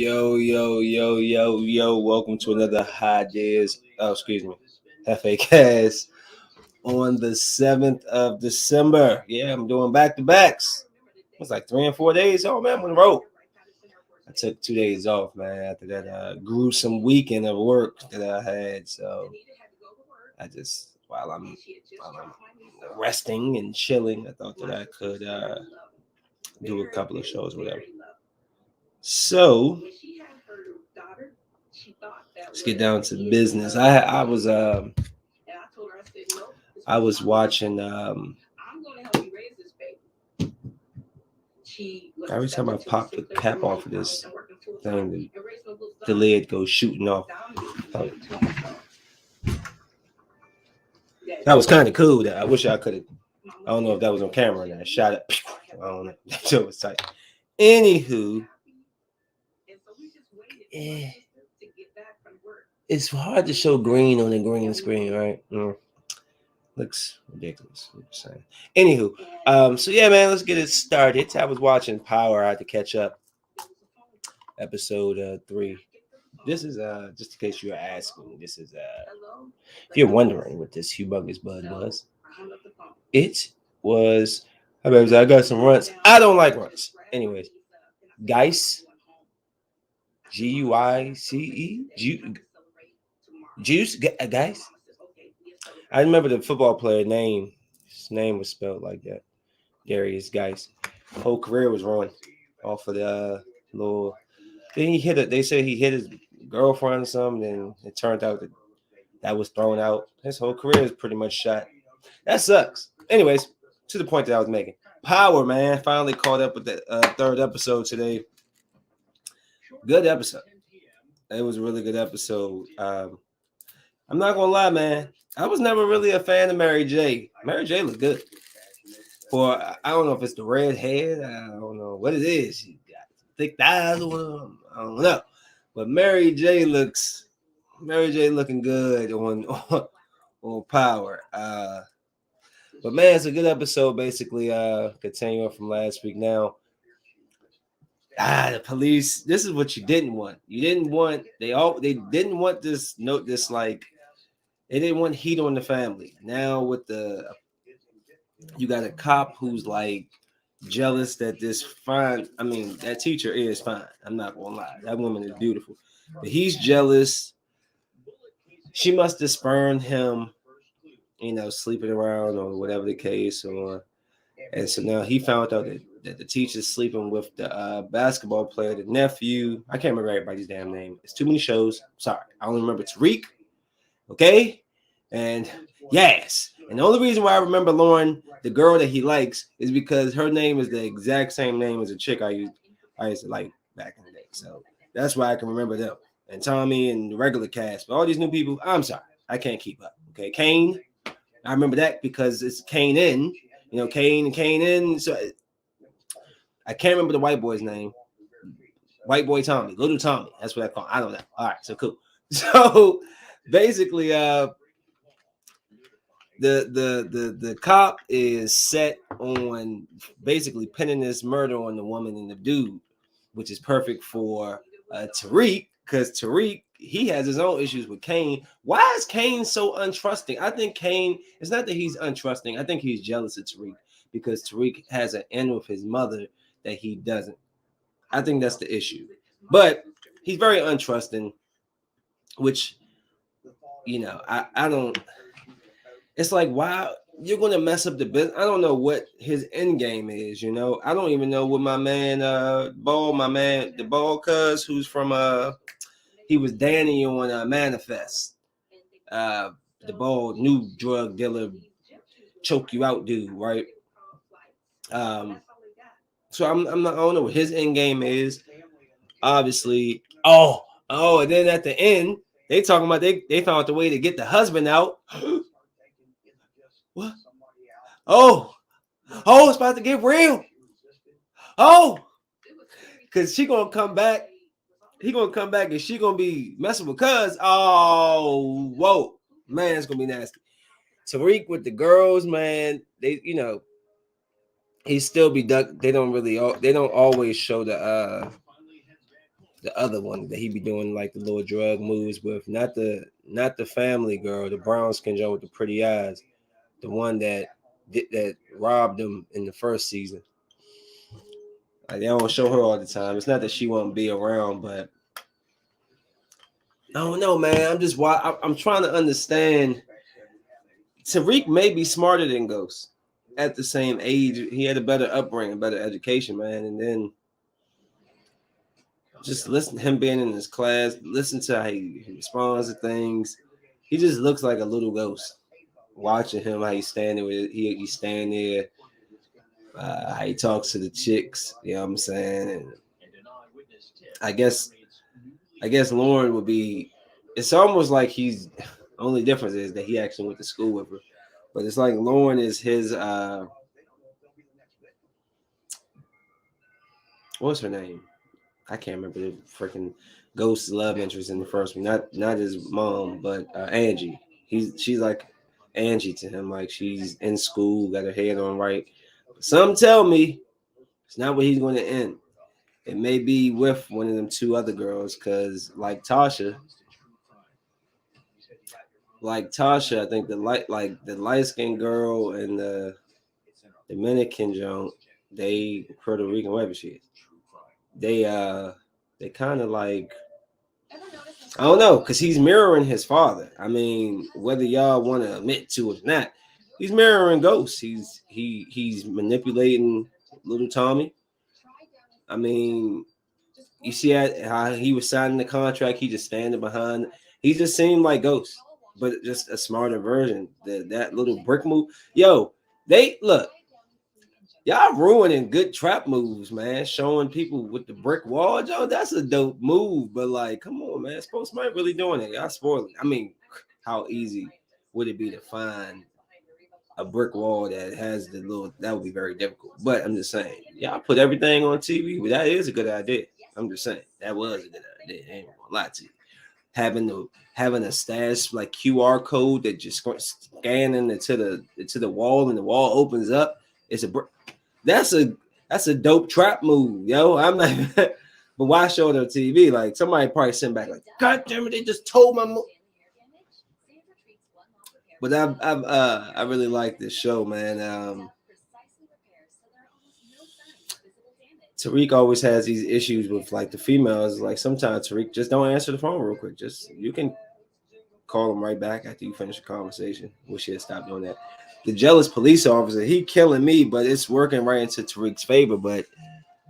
Yo. Welcome to another JefeCast on the 7th of December. Yeah, I'm doing back-to-backs. It was like 3 and 4 days. Oh, man, I'm on the road. I took 2 days off, man, after that gruesome weekend of work that I had. So I just, while I'm resting and chilling, I thought that I could do a couple of shows, whatever. So let's get down to business. I was watching. Every time I pop the cap off of this thing, the lid goes shooting off. That was kind of cool. That I wish I could have. I don't know if that was on camera and I shot it. I don't know. So it was tight. Anywho, it's hard to show green on a green screen, right? Looks ridiculous. Anywho, so yeah, man, let's get it started. I was watching Power. I had to catch up. Episode 3. This is just in case you're asking. This is if you're wondering what this humongous bud was. It was. I got some runts. I don't like runts. Anyways, Geis. Guice. Juice, guys. I remember the football player name. His name was spelled like that. Darius Geis. Whole career was ruined off of the little. Then he hit it. They said he hit his girlfriend or something, and it turned out that was thrown out. His whole career is pretty much shot. That sucks. Anyways, to the point that I was making. Power, man. Finally caught up with the 3rd episode today. Good episode. It was a really good episode. I'm not gonna lie, man. I was never really a fan of Mary J. Mary J looked good. For I don't know if it's the red head. I don't know what it is. She got thick thighs or whatever. I don't know. But Mary J looking good on Power. But man, it's a good episode. Basically, continuing from last week. Now, the police. This is what you didn't want. You didn't want. They didn't want this. They didn't want heat on the family. Now with you got a cop who's like jealous that this fine. I mean, that teacher is fine. I'm not gonna lie. That woman is beautiful, but he's jealous. She must have spurned him, sleeping around or whatever the case, and so now he found out that the teacher's sleeping with the basketball player, the nephew. I can't remember everybody's damn name. It's too many shows. Sorry, I only remember Tariq. Okay. And yes, and the only reason why I remember Lauren, the girl that he likes, is because her name is the exact same name as a chick I used to like back in the day. So that's why I can remember them. And Tommy and the regular cast, but all these new people, I'm sorry, I can't keep up. Okay, Kane, I remember that because it's Kane in, Kane and Kane in. So I can't remember the white boy's name. White boy Tommy, little Tommy. That's what I call him. I don't know. All right, so cool. So basically, the cop is set on basically pinning this murder on the woman and the dude, which is perfect for Tariq, because Tariq, he has his own issues with Kane. Why is Kane so untrusting? I think Kane, it's not that he's untrusting. I think he's jealous of Tariq because Tariq has an end with his mother that he doesn't. I think that's the issue. But he's very untrusting, which, I don't. It's like, why you're going to mess up the business? I don't know what his end game is, I don't even know what my man, the ball cuz, who's from, he was Danny on Manifest. The ball, new drug dealer, choke you out dude, right? So I don't know what his end game is. Obviously, and then at the end, they talking about they found the way to get the husband out. What? It's about to get real. Because she gonna come back. He gonna come back and she gonna be messing with cuz. Whoa. Man, it's gonna be nasty. Tariq with the girls, man, they, he still be duck. They don't always show the the other one that he be doing like the little drug moves with, not the family girl, the brown skin girl with the pretty eyes, the one that robbed him in the first season. Like they don't show her all the time. It's not that she won't be around, but I don't know, man. I'm trying to understand. Tariq may be smarter than Ghost. At the same age, he had a better upbringing, better education, man. And then just listen to him being in his class, listen to how he responds to things. He just looks like a little ghost. Watching him, how he's standing with he stand there, how he talks to the chicks. You know what I'm saying? And I guess I guess Lauren would be. It's almost like he's. Only difference is that he actually went to school with her, but it's like Lauren is his. What's her name? I can't remember the freaking ghost love interest in the first one. Not his mom, but Angie. She's like Angie to him. Like she's in school, got her head on right. But some tell me it's not where he's going to end. It may be with one of them two other girls, because like Tasha, I think the light skinned girl and the Dominican joint, they Puerto Rican, whatever she is. They kind of like, I don't know, because he's mirroring his father. I mean, whether y'all want to admit to it or not, he's mirroring Ghost. He's manipulating little Tommy. I mean, you see how he was signing the contract. He just standing behind. He just seemed like Ghost, but just a smarter version. That little brick move, yo. They look. Y'all ruining good trap moves, man. Showing people with the brick wall, Joe. That's a dope move. But like, come on, man. Sports might really doing it. Y'all spoiling. I mean, how easy would it be to find a brick wall that has the little? That would be very difficult. But I'm just saying, y'all put everything on TV. Well, that is a good idea. I'm just saying that was a good idea. I ain't gonna lie to you. Having a stash like QR code that just scanning into the wall and the wall opens up. It's a brick. That's a that's a dope trap move, yo. I'm not, but why show it on TV? Like somebody probably sitting back like, God damn it, they just told my move. But I really like this show, man. Tariq always has these issues with like the females. Like sometimes Tariq just don't answer the phone real quick. Just you can call him right back after you finish the conversation. Wish he had stopped doing that. The jealous police officer, he killing me, but it's working right into Tariq's favor. But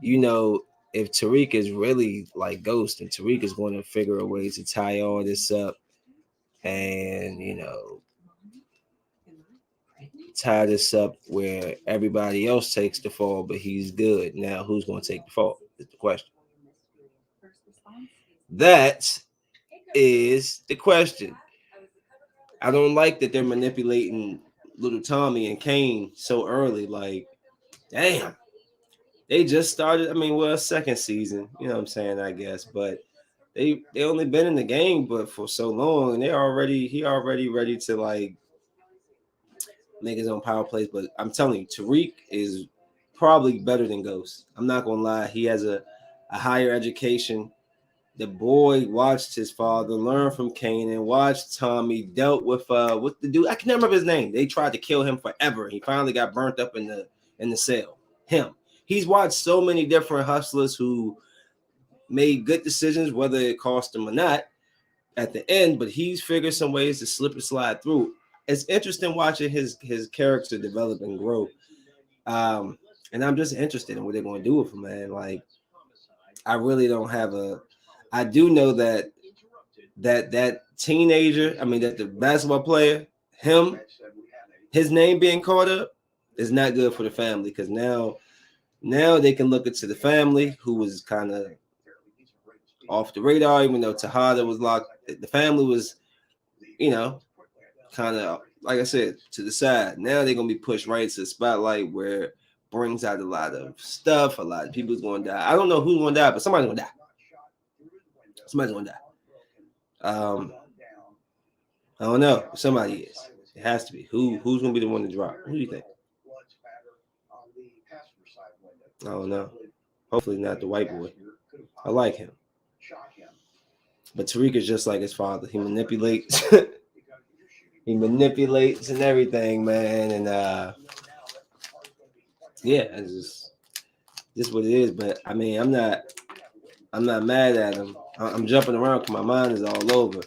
you know, if Tariq is really like Ghost, and Tariq is going to figure a way to tie all this up and tie this up where everybody else takes the fall, but he's good. Now, who's going to take the fall? Is the question. That is the question. I don't like that they're manipulating little Tommy and Kane so early. Like, damn, they just started. I mean, well, second season, you know what I'm saying, I guess, but they only been in the game but for so long, and he already ready to like make his own power plays. But I'm telling you, Tariq is probably better than Ghost. I'm not gonna lie. He has a higher education. The boy watched his father learn from Kanan, watched Tommy, dealt with the dude. I can never remember his name. They tried to kill him forever. He finally got burnt up in the cell. Him. He's watched so many different hustlers who made good decisions, whether it cost him or not at the end, but he's figured some ways to slip and slide through. It's interesting watching his character develop and grow. And I'm just interested in what they're going to do with him, man. Like, I really don't have I do know that teenager, I mean, that the basketball player, his name being caught up is not good for the family, because now they can look into the family who was kind of off the radar, even though Tejada was locked. The family was, kind of, like I said, to the side. Now they're going to be pushed right into the spotlight where it brings out a lot of stuff. A lot of people's going to die. I don't know who's going to die, but somebody's going to die. Somebody's going to die. I don't know. Somebody is. It has to be. Who's going to be the one to drop? Who do you think? I don't know. Hopefully not the white boy. I like him. But Tariq is just like his father. He manipulates. He manipulates and everything, man. And yeah, it's just what it is. But I mean, I'm not mad at him. I'm jumping around because my mind is all over.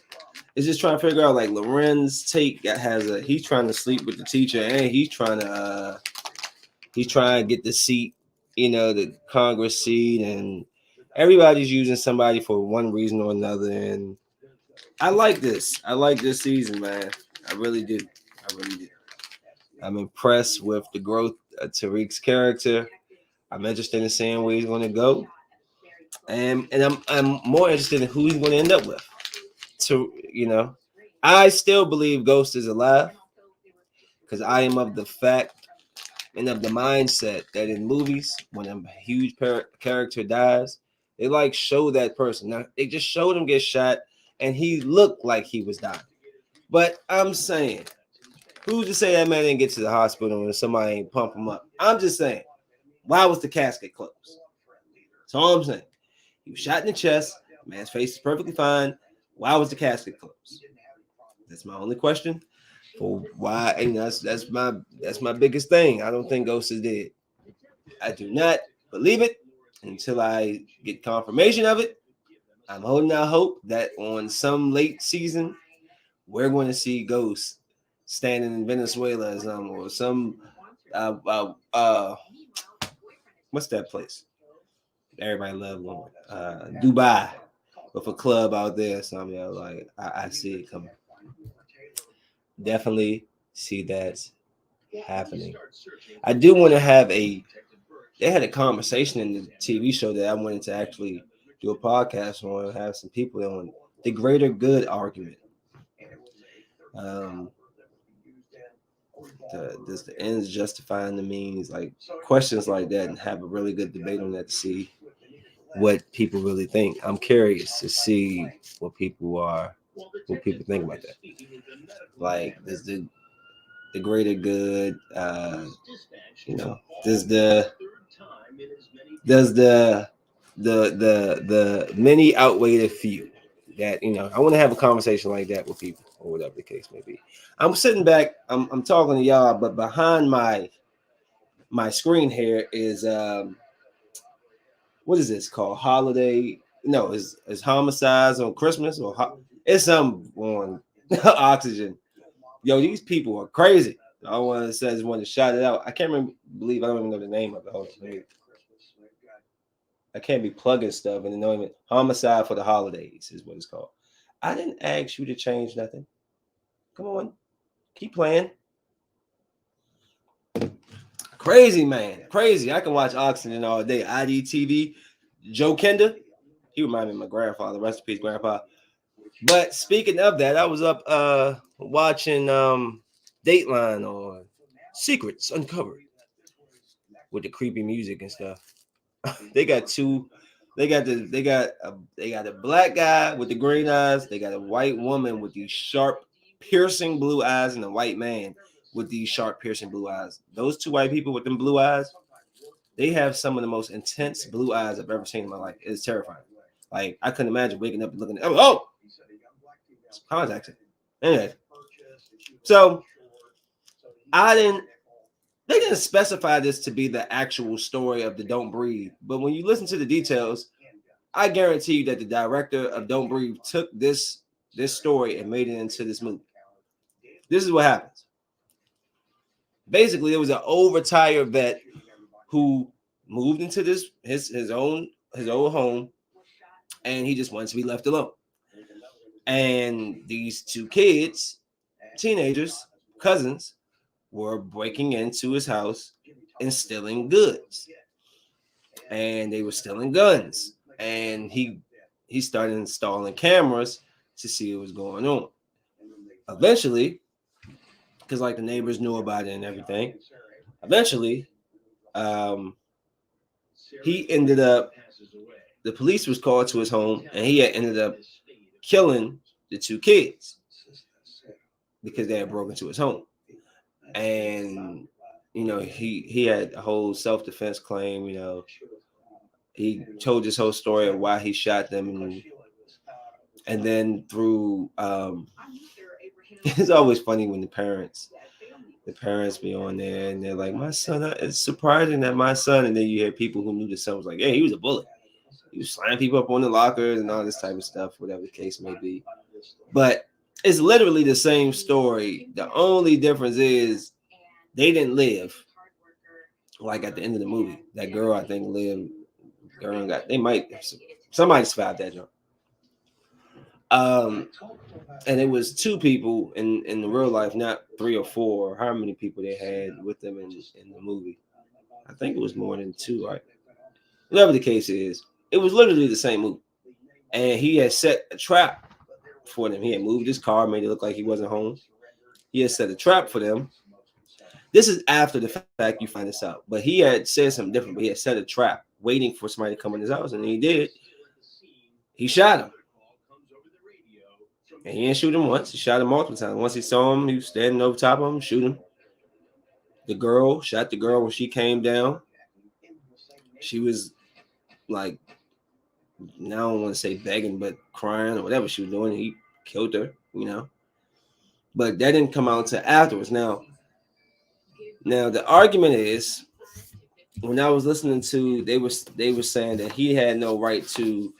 It's just trying to figure out like Loren's take has a he's trying to sleep with the teacher and he's trying to get the seat, the Congress seat, and everybody's using somebody for one reason or another. And I like this. I like this season, man. I really do. I really do. I'm impressed with the growth of Tariq's character. I'm interested in seeing where he's going to go, and I'm more interested in who he's going to end up with. I still believe Ghost is alive because I am of the fact and of the mindset that in movies, when a huge character dies, they like show that person. Now they just showed him get shot, and he looked like he was dying. But I'm saying, who's to say that man didn't get to the hospital and somebody ain't pump him up? I'm just saying, why was the casket closed? That's all I'm saying. He was shot in the chest. Man's face is perfectly fine. Why was the casket closed? That's my only question. For why? And that's my biggest thing. I don't think Ghost is dead. I do not believe it until I get confirmation of it. I'm holding out hope that on some late season we're going to see Ghost standing in Venezuela or some what's that place? Everybody love going. Dubai with a club out there. Something like I see it coming. Definitely see that happening. I do want to have they had a conversation in the TV show that I wanted to actually do a podcast on, have some people on the greater good argument. Does the ends justifying the means? Like questions like that, and have a really good debate on that to see what people really think. I'm curious to see what people think about that. Like, does the greater good, does the many outweigh the few? That I want to have a conversation like that with people, or whatever the case may be. I'm sitting back, I'm talking to y'all, but behind my screen here is what is this called? Holiday? No, it's homicides on Christmas it's some on Oxygen. Yo, these people are crazy. I want to say, I just want to shout it out. I can't believe I don't even know the name of it. Hold on, I can't be plugging stuff and knowing it. Homicide for the Holidays is what it's called. I didn't ask you to change nothing. Come on, keep playing. Crazy, man, crazy. I can watch Oxygen all day. IDTV, Joe Kenda. He reminded me of my grandfather. Rest in peace, Grandpa. But speaking of that, I was up watching Dateline or Secrets Uncovered with the creepy music and stuff. They got a black guy with the green eyes. They got a white woman with these sharp, piercing blue eyes, and a white man with these sharp, piercing blue eyes. Those two white people with them blue eyes, they have some of the most intense blue eyes I've ever seen in my life. It's terrifying. Like, I couldn't imagine waking up and looking at it's contacts. Anyway, so they didn't specify this to be the actual story of the Don't Breathe, but when you listen to the details, I guarantee you that the director of Don't Breathe took this story and made it into this movie. This is what happens. Basically, there was an overtired vet who moved into his old home, and he just wanted to be left alone. And these two kids, teenagers, cousins, were breaking into his house and stealing goods. And they were stealing guns. And he started installing cameras to see what was going on. Eventually, because like the neighbors knew about it and everything, eventually, he ended up, the police was called to his home, and he had ended up killing the two kids because they had broken into his home. And he had a whole self-defense claim. He told this whole story of why he shot them, and And then through it's always funny when the parents be on there and they're like, my son, it's surprising that my son, and then you hear people who knew the son was like, hey, he was a bully. He was slamming people up on the lockers and all this type of stuff, whatever the case may be. But it's literally the same story. The only difference is they didn't live like at the end of the movie. That girl, I think, lived. Girl got. They might. Somebody survived that jump. Um, and it was two people in the real life, not three or four. How many people they had with them in the movie? I think it was more than two. Right. Whatever the case is, it was literally the same movie. And he had set a trap for them. He had moved his car, made it look like he wasn't home. He had set a trap for them. This is after the fact you find this out. But he had said something different, but he had set a trap, waiting for somebody to come in his house. And he did. He shot him. And he didn't shoot him once. He shot him multiple times. Once he saw him, he was standing over top of him, shoot him. The girl, shot the girl when she came down. She was like, I don't want to say begging, but crying or whatever she was doing. He killed her, you know. But that didn't come out until afterwards. Now the argument is, when I was listening to, they were saying that he had no right to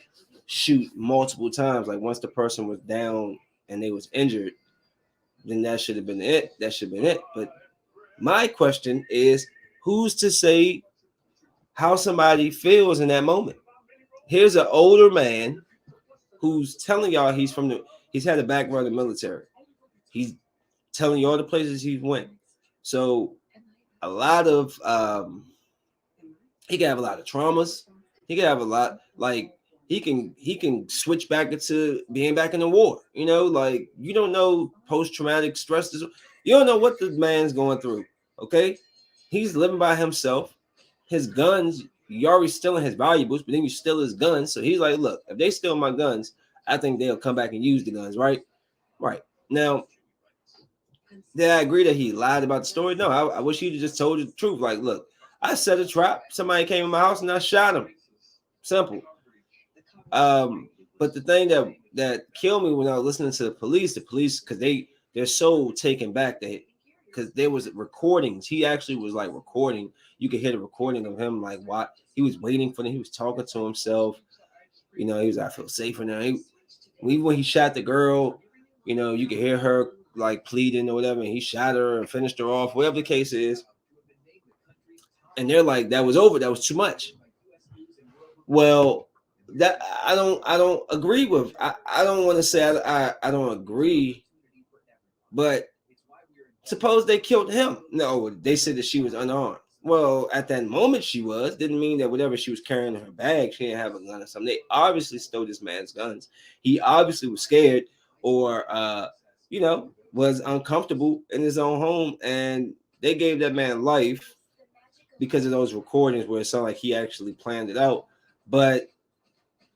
shoot multiple times. Like once the person was down and they was injured, then that should have been it. That should have been it. But my question is, who's to say how somebody feels in that moment? Here's an older man who's telling y'all he's had a background in the military. He's telling you all the places he went. So a lot of he can have a lot of traumas. He can have a lot, like he can switch back into being back in the war. You know, like you don't know post-traumatic stress disorder. You don't know what the man's going through. Okay, he's living by himself. His guns, you already stealing his valuables, but then you steal his guns. So he's like, look, if they steal my guns, I think they'll come back and use the guns, right? Right. Now, did I agree that he lied about the story? No, I wish he'd just told the truth. Like, look, I set a trap. Somebody came in my house and I shot him. Simple. But the thing that killed me when I was listening to the police, because they're so taken back that because there was recordings. He actually was like recording. You could hear the recording of him like what he was waiting for them. He was talking to himself. You know, he was, I feel safer now. Even when he shot the girl, you know, you could hear her like pleading or whatever, and he shot her and finished her off, whatever the case is. And they're like, that was over. That was too much. Well, that I don't agree with. I don't want to say I don't agree, but suppose they killed him. No, they said that she was unarmed. Well, at that moment she was. Didn't mean that whatever she was carrying in her bag, she didn't have a gun or something. They obviously stole this man's guns. He obviously was scared or you know, was uncomfortable in his own home, and they gave that man life because of those recordings where it sounded like he actually planned it out. But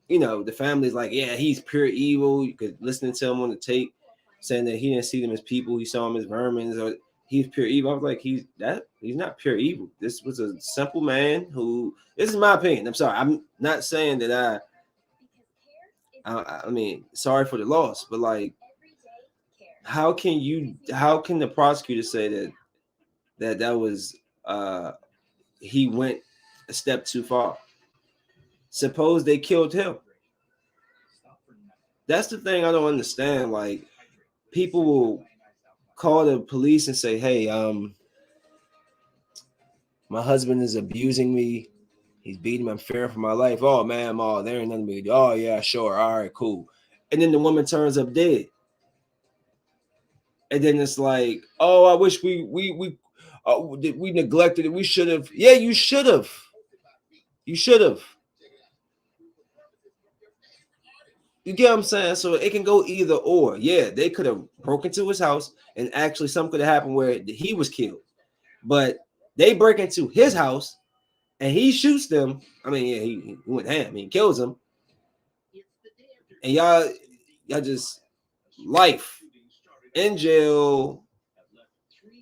you know, the family's like, yeah, he's pure evil. You could listen to him on the tape saying that he didn't see them as people, he saw them as vermin, or he's pure evil. I was like, he's not pure evil. This was a simple man who, this is my opinion. I'm sorry. I'm not saying that I mean, sorry for the loss, but like, how can the prosecutor say that was he went a step too far? Suppose they killed him. That's the thing I don't understand. Like, people will call the police and say, hey, my husband is abusing me. He's beating me. I'm fearing for my life. Oh, man, there ain't nothing to do. Oh, yeah, sure. All right, cool. And then the woman turns up dead. And then it's like, oh, I wish we neglected it. We should have. Yeah, you should have. You should have. You get what I'm saying? So it can go either or. Yeah, they could have broken into his house and actually something could have happened where he was killed. But they break into his house and he shoots them. I mean, yeah, he went ham. He kills them. And y'all just life in jail,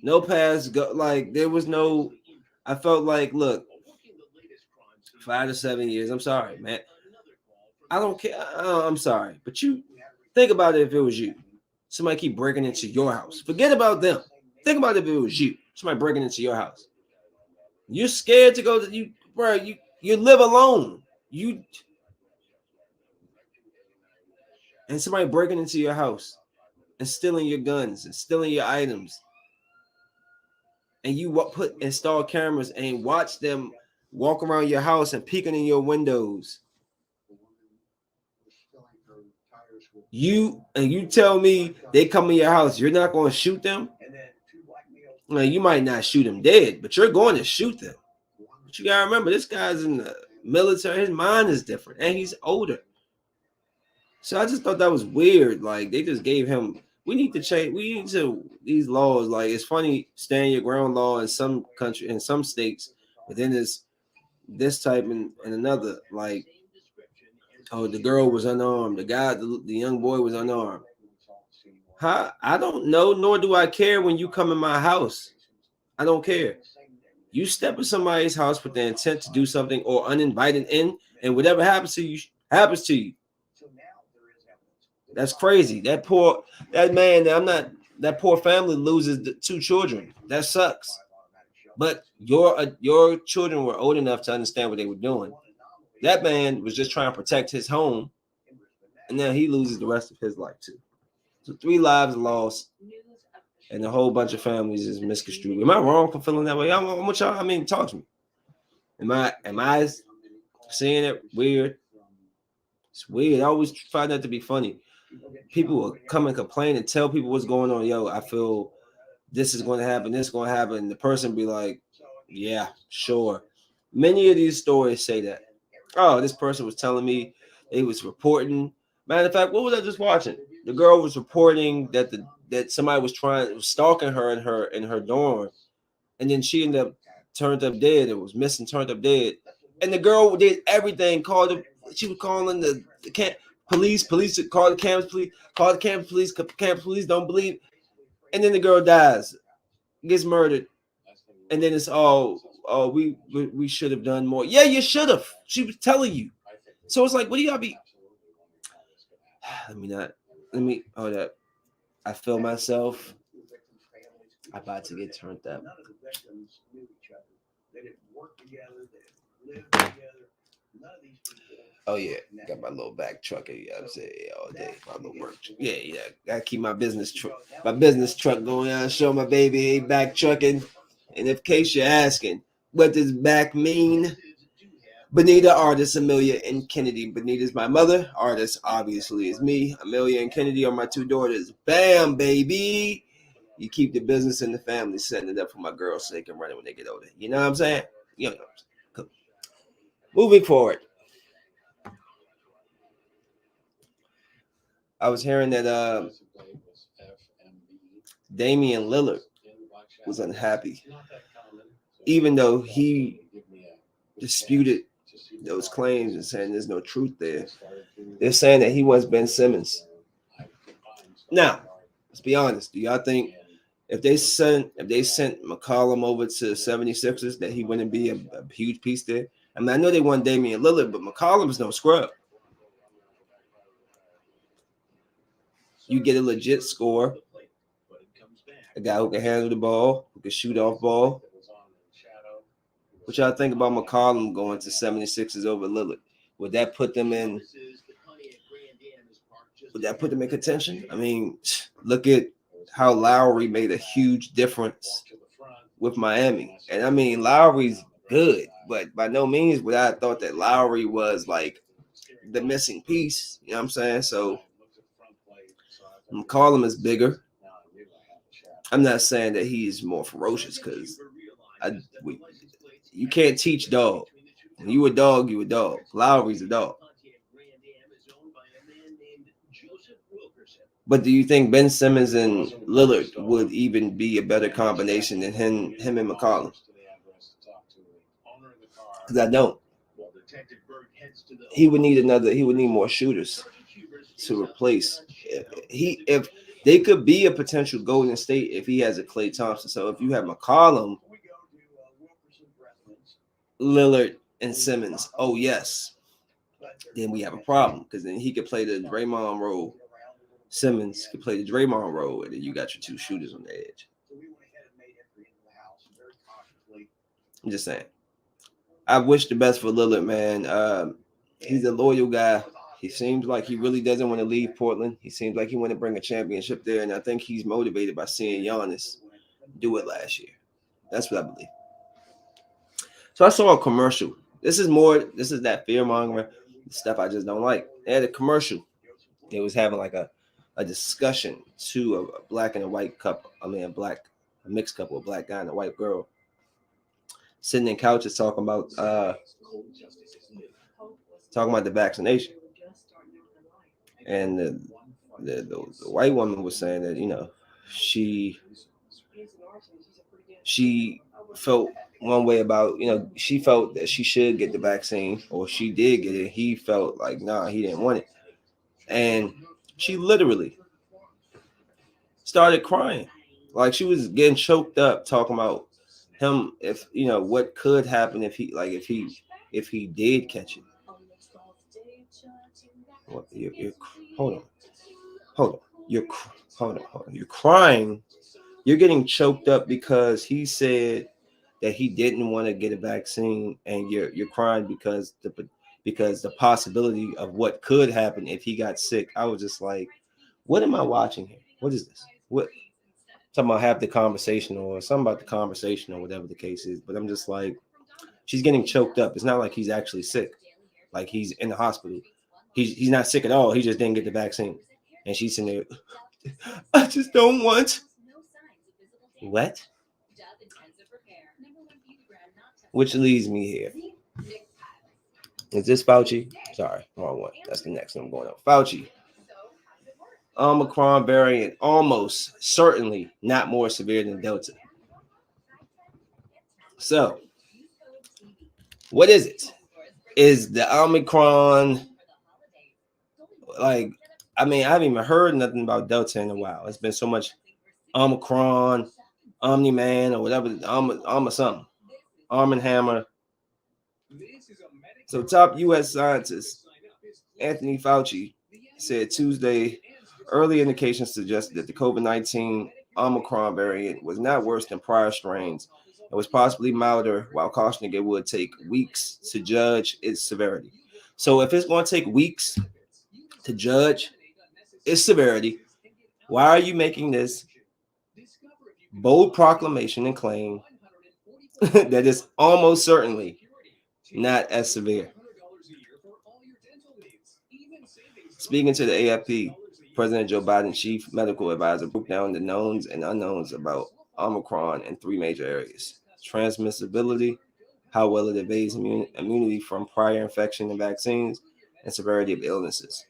no pass. Go, like there was no. I felt like, look, 5 to 7 years. I'm sorry, man. I don't care. I'm sorry, but you Think about it if it was you. Somebody keep breaking into your house. Forget about them. Think about it if it was you. Somebody breaking into your house. You're scared to go to you, bro. You live alone. You and somebody breaking into your house and stealing your guns and stealing your items, and you install cameras and watch them walk around your house and peeking in your windows. You tell me they come in your house, you're not going to shoot them? Well, you might not shoot them dead, but you're going to shoot them. But you gotta remember, this guy's in the military. His mind is different, and he's older. So I just thought that was weird. Like they just gave him. We need to change. We need to these laws. Like it's funny, stand your ground law in some country, in some states, but then this type in another. Like, oh, the girl was unarmed. The young boy was unarmed. Huh? I don't know, nor do I care when you come in my house. I don't care. You step in somebody's house with the intent to do something or uninvited in, and whatever happens to you happens to you. That's crazy. That poor family loses the 2 children. That sucks. But your children were old enough to understand what they were doing. That man was just trying to protect his home, and now he loses the rest of his life too. So 3 lives lost, and a whole bunch of families is misconstrued. Am I wrong for feeling that way? I want y'all. I mean, talk to me. Am I seeing it weird? It's weird. I always find that to be funny. People will come and complain and tell people what's going on. Yo, I feel this is going to happen. This is going to happen. And the person be like, yeah, sure. Many of these stories say that. Oh, this person was telling me they was reporting. Matter of fact, what was I just watching? The girl was reporting that somebody was stalking her in her dorm, and then she ended up turned up dead. It was missing, turned up dead, and the girl did everything. She was calling the police. Police called the campus police. Called the campus police. Campus police don't believe, and then the girl dies, gets murdered, and then it's all. Oh, we should have done more. Yeah, you should have. She was telling you. So it's like, what do y'all be? Let me hold up. I feel myself. I'm about to get turned up. Oh yeah, got my little back truck. You know what I'm saying, all day. My little work. Yeah. Gotta keep my business truck going on. Show my baby ain't back trucking. And in case you're asking, what does back mean? Benita, artist Amelia, and Kennedy. Benita's my mother. Artist obviously is me. Amelia and Kennedy are my 2 daughters. Bam, baby. You keep the business in the family, setting it up for my girls so they can run it when they get older. You know what I'm saying? You know what I'm saying. Cool. Moving forward. I was hearing that Damian Lillard was unhappy, even though he disputed those claims and saying there's no truth there. They're saying that he wants Ben Simmons. Now, let's be honest. Do y'all think if they sent McCollum over to 76ers that he wouldn't be a huge piece there? I mean, I know they want Damian Lillard, but McCollum's no scrub. You get a legit scorer, a guy who can handle the ball, who can shoot off ball. What y'all think about McCollum going to 76ers over Lillard? Would that put them in contention? I mean, look at how Lowry made a huge difference with Miami. And I mean, Lowry's good, but by no means would I have thought that Lowry was like the missing piece. You know what I'm saying? So McCollum is bigger. I'm not saying that he's more ferocious because you can't teach dog. When you a dog, you a dog. Lowry's a dog. But do you think Ben Simmons and Lillard would even be a better combination than him and McCollum? Because I don't. He would need more shooters to replace. If they could be a potential Golden State if he has a Klay Thompson. So if you have McCollum, Lillard, and Simmons, oh yes, then we have a problem because then he could play the Draymond role Simmons could play the Draymond role, and then you got your two shooters on the edge. I'm just saying. I wish the best for Lillard, man. He's a loyal guy. He seems like he really doesn't want to leave Portland. He seems like he want to bring a championship there, and I think he's motivated by seeing Giannis do it last year. That's what I believe. So I saw a commercial. This is that fear mongering stuff I just don't like. They had a commercial. They was having like a discussion to a black and a white couple. I mean, a mixed couple, a black guy and a white girl, sitting in couches talking about the vaccination. And the white woman was saying that, she felt one way about, she felt that she should get the vaccine, or she did get it. He felt like, nah, he didn't want it. And she literally started crying. Like, she was getting choked up talking about him, if, what could happen if he did catch it. What, hold on. You're crying. You're getting choked up because he said that he didn't want to get a vaccine, and you're crying because the possibility of what could happen if he got sick. I was just like, what am I watching here? What is this? What? Talking about have the conversation or something about the conversation or whatever the case is. But I'm just like, she's getting choked up. It's not like he's actually sick. Like, he's in the hospital. He's not sick at all. He just didn't get the vaccine. And she's in there, I just don't want. What? Which leads me here. Is this Fauci? Sorry, wrong one. That's the next one I'm going on. Fauci. Omicron variant almost certainly not more severe than Delta. So, what is it? Is the Omicron, like, I mean, I haven't even heard nothing about Delta in a while. It's been so much Omicron, Omni-Man, or whatever, something, Arm and Hammer. So, top U.S. scientist Anthony Fauci said Tuesday, early indications suggested that the COVID-19 Omicron variant was not worse than prior strains and was possibly milder, while cautioning it would take weeks to judge its severity. So if it's going to take weeks to judge its severity, why are you making this bold proclamation and claim that it's almost certainly not as severe? Speaking to the AFP, President Joe Biden's chief medical advisor broke down the knowns and unknowns about Omicron in three major areas: transmissibility, how well it evades immunity from prior infection and vaccines, and severity of illnesses.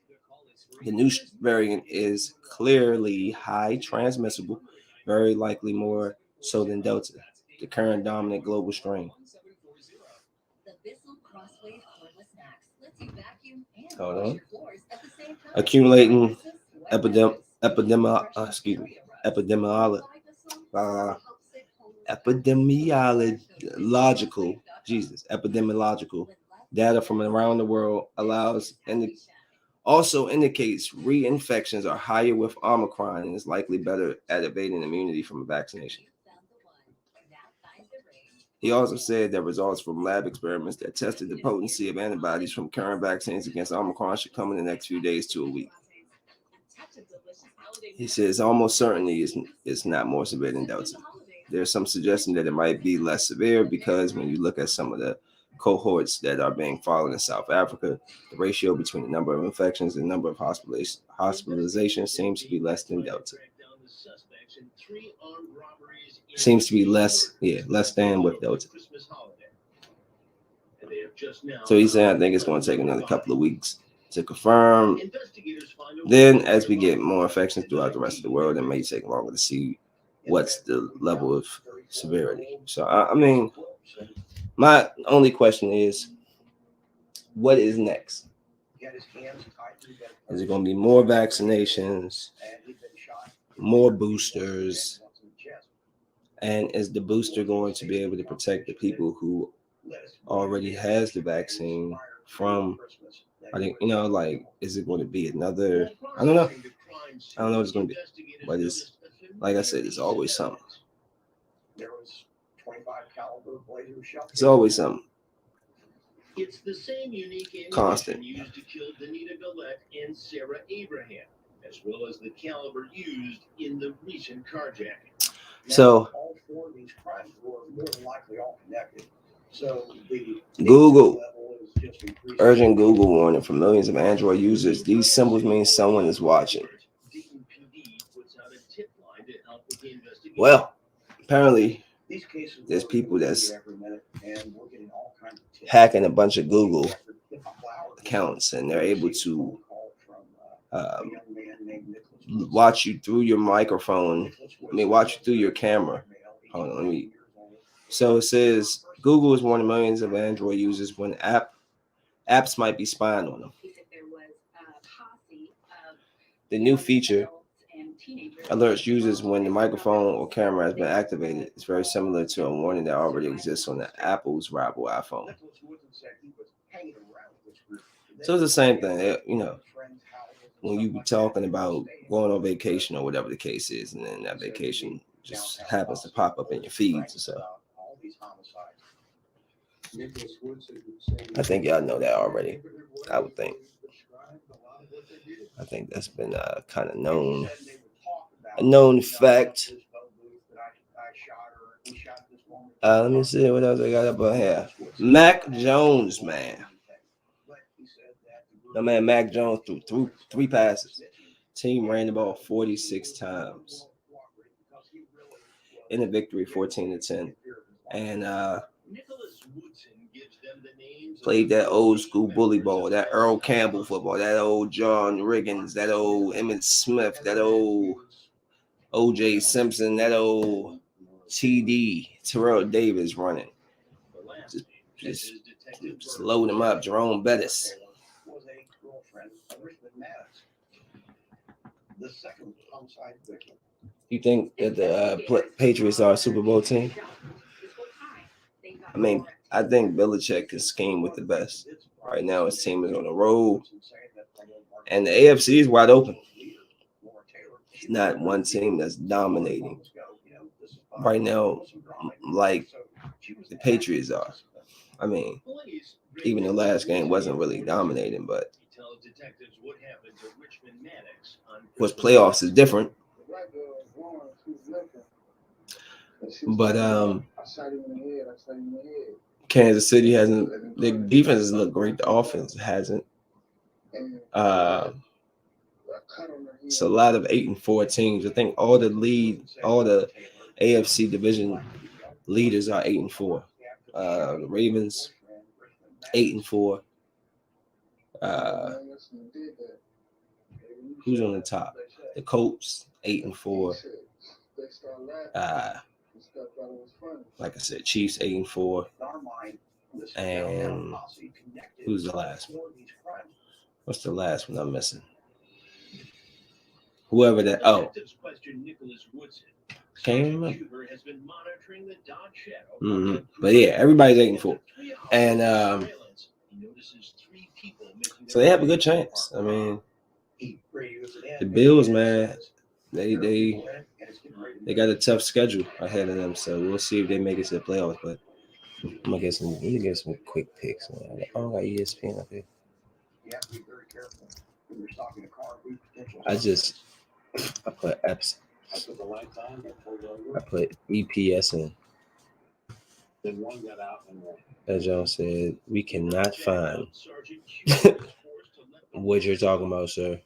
The new variant is clearly high transmissible, very likely more so than Delta, the current dominant global strain. Hold on. Accumulating epidemiological data from around the world also indicates reinfections are higher with Omicron and is likely better at evading immunity from a vaccination. He also said that results from lab experiments that tested the potency of antibodies from current vaccines against Omicron should come in the next few days to a week. He says almost certainly it's not more severe than Delta. There's some suggestion that it might be less severe because when you look at some of the cohorts that are being followed in South Africa, the ratio between the number of infections and the number of hospitalizations seems to be less than Delta. Seems to be less than with Delta. So he's saying, I think it's going to take another couple of weeks to confirm. Then, as we get more infections throughout the rest of the world, it may take longer to see what's the level of severity. So, I mean, my only question is, what is next? Is it going to be more vaccinations, more boosters? And is the booster going to be able to protect the people who already has the vaccine from, I think, like, is it going to be another, I don't know. I don't know what it's going to be, but it's like I said, it's always something. It's always something. It's the same unique Constant. used to kill Danita Gillette and Sarah Abraham, as well as the caliber used in the recent carjacking. So, all four of these crimes were more than likely all connected. So the Google, urgent Google warning for millions of Android users. These symbols mean someone is watching. Well, apparently, there's people that's hacking a bunch of Google accounts, and they're able to watch you through your microphone. Watch you through your camera. Hold on, So it says Google is warning millions of Android users when apps might be spying on them. The new feature alerts users when the microphone or camera has been activated. It's very similar to a warning that already exists on the Apple's rival iPhone. So it's the same thing, when you be talking about going on vacation or whatever the case is, and then that vacation just happens to pop up in your feeds or so. I think y'all know that already. I would think. I think that's been kind of known. A known fact. Let me see what else I got up on here. Mac Jones, man. My man Mac Jones threw three passes. Team ran the ball 46 times in a victory, 14-10, and played that old school bully ball, that Earl Campbell football, that old John Riggins, that old Emmitt Smith, that old O.J. Simpson, that old T.D. Terrell Davis running. Just load him up, Jerome Bettis. You think that the Patriots are a Super Bowl team? I think Belichick can scheme with the best. Right now, his team is on the road, and the AFC is wide open. It's not one team that's dominating right now like the Patriots are. Even the last game wasn't really dominating, but of course, playoffs is different. But Kansas City hasn't. The defense has looked great. The offense hasn't. It's a lot of 8-4 teams. I think all the AFC division leaders are 8-4. The Ravens 8-4. Who's on the top? The Colts 8-4. Like I said, Chiefs 8-4. And who's the last one? What's the last one I'm missing? Whoever that. Oh, can't even remember. But yeah, everybody's 8-4, and so they have a good chance. The Bills, man, they got a tough schedule ahead of them, so we'll see if they make it to the playoffs. But I'm gonna get some quick picks. Man. I don't got ESPN up here. I put apps. I put EPS in. As John said, we cannot find what you're talking about, sir.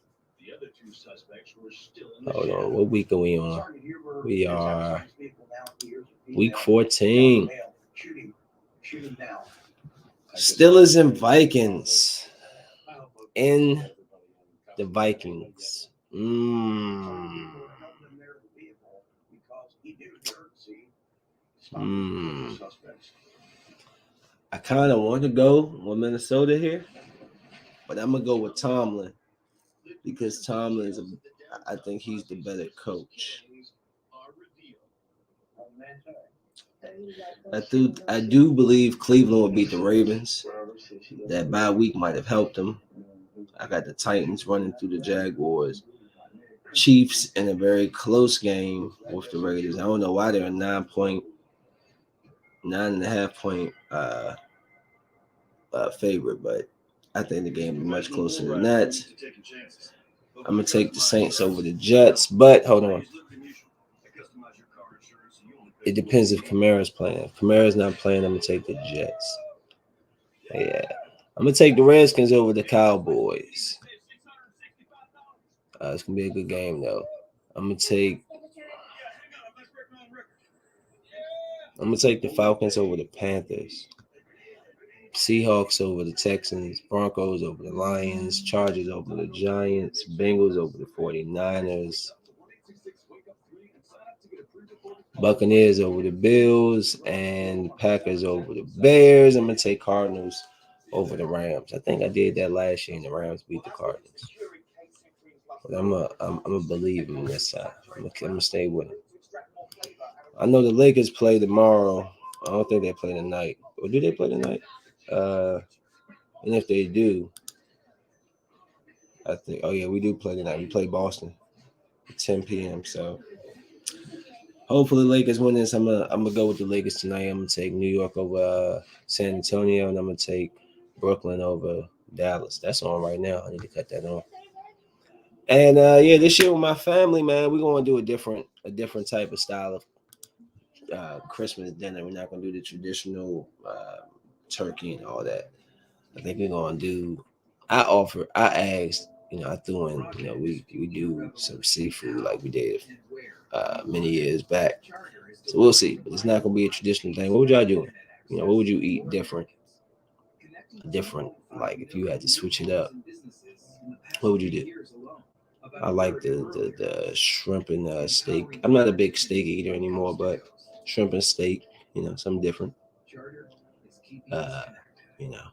Hold on, what week are we on? We are week 14. Steelers and Vikings. In the Vikings. I kind of want to go with Minnesota here, but I'm going to go with Tomlin because Tomlin I think he's the better coach. I do believe Cleveland will beat the Ravens. That bye week might have helped them. I got the Titans running through the Jaguars. Chiefs in a very close game with the Raiders. I don't know why they're a 9.5 point favorite, but I think the game is much closer than that. I'm gonna take the Saints over the Jets, but hold on. It depends if Kamara's playing. If Kamara's not playing, I'm gonna take the Jets. Yeah, I'm gonna take the Redskins over the Cowboys. It's gonna be a good game though. I'm gonna take the Falcons over the Panthers. Seahawks over the Texans, Broncos over the Lions, Chargers over the Giants, Bengals over the 49ers, Buccaneers over the Bills, and Packers over the Bears. I'm going to take Cardinals over the Rams. I think I did that last year, and the Rams beat the Cardinals. But I'm a believer in this side. I'm going to stay with them. I know the Lakers play tomorrow. I don't think they play tonight. Or do they play tonight? And if they do, I think, oh yeah, we do play tonight. We play Boston at 10 p.m. So hopefully Lakers win this. I'm gonna go with the Lakers tonight. I'm gonna take New York over San Antonio, and I'm gonna take Brooklyn over Dallas. That's on right now. I need to cut that on. And yeah, this year with my family, man, we're gonna do a different type of style of Christmas dinner. We're not gonna do the traditional turkey and all that. I think we're gonna do. I asked, I threw in, we do some seafood like we did many years back. So we'll see, but it's not gonna be a traditional thing. What would y'all do? What would you eat different? Like if you had to switch it up, what would you do? I like the shrimp and steak. I'm not a big steak eater anymore, but shrimp and steak, something different. Uh, you know,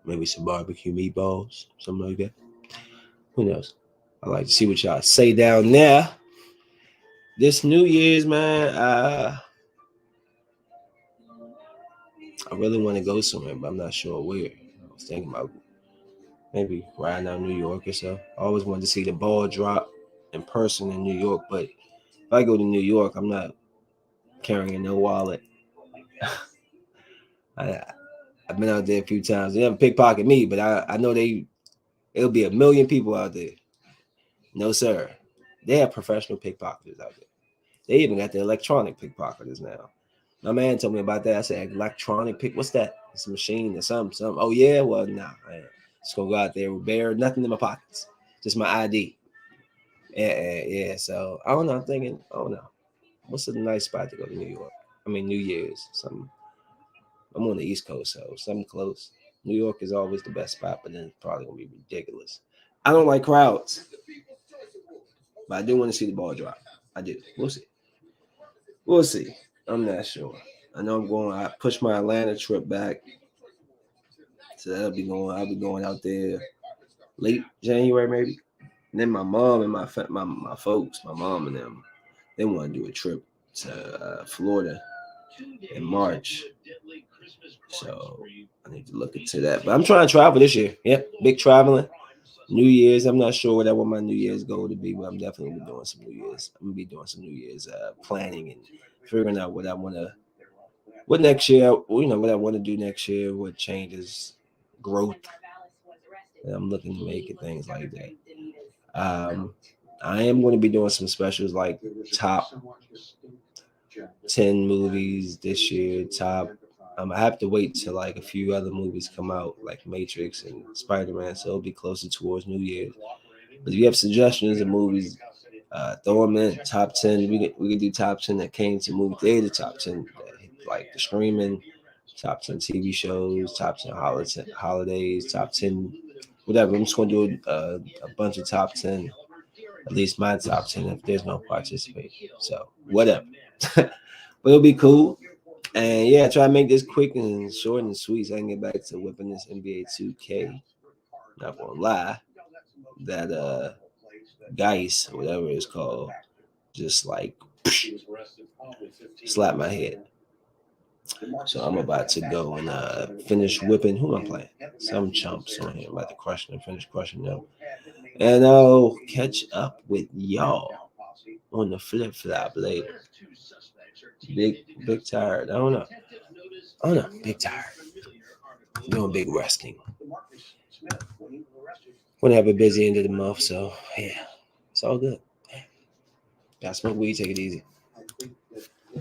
maybe some barbecue meatballs, something like that. Who knows? I like to see what y'all say down there. This New Year's, man, I really want to go somewhere, but I'm not sure where. I was thinking about maybe riding out New York or so. I always wanted to see the ball drop in person in New York, but if I go to New York, I'm not carrying no wallet. I've been out there a few times. They never pickpocket me, but I know it'll be a million people out there. No, sir. They have professional pickpocketers out there. They even got the electronic pickpocketers now. My man told me about that. I said, electronic pick, what's that? It's a machine or something. Oh, yeah? Well, nah. Just gonna go out there with bare, nothing in my pockets. Just my ID. Yeah. So, I don't know. I'm thinking, what's a nice spot to go to New York? I mean, New Year's. I'm on the East Coast, so something close. New York is always the best spot, but then it's probably gonna be ridiculous. I don't like crowds, but I do want to see the ball drop. I do. We'll see. We'll see. I'm not sure. I know I pushed my Atlanta trip back, so I'll be going out there late January maybe. And then my mom and my folks, my mom and them, they want to do a trip to Florida in March. So I need to look into that. But I'm trying to travel this year. Yep, big traveling. New Year's. I'm not sure what my New Year's goal to be, but I'm definitely doing some New Year's. I'm gonna be doing some New Year's planning and figuring out what next year, what I want to do next year, what changes, growth that I'm looking to make and things like that. I am going to be doing some specials like top 10 movies this year. I have to wait till like a few other movies come out, like Matrix and Spider-Man, so it'll be closer towards New Year's. But if you have suggestions of movies, throw them in. Top 10. We can do top 10 that came to movie theater, top 10 like the streaming, top 10 TV shows, top 10 holidays, top 10 whatever. I'm just going to do a bunch of top 10, at least my top 10 if there's no participation. So whatever. But it'll be cool. And yeah, try to make this quick and short and sweet so I can get back to whipping this NBA 2K. Not gonna lie, that Geist, whatever it's called, just like slap my head. So I'm about to go and finish whipping. Who am I playing? Some chumps on here. I'm about to finish crushing them. And I'll catch up with y'all on the flip flop later. Big tired. I don't know. Big tired. Doing big resting. Gonna have a busy end of the month, so yeah, it's all good. Gotta smoke weed, take it easy.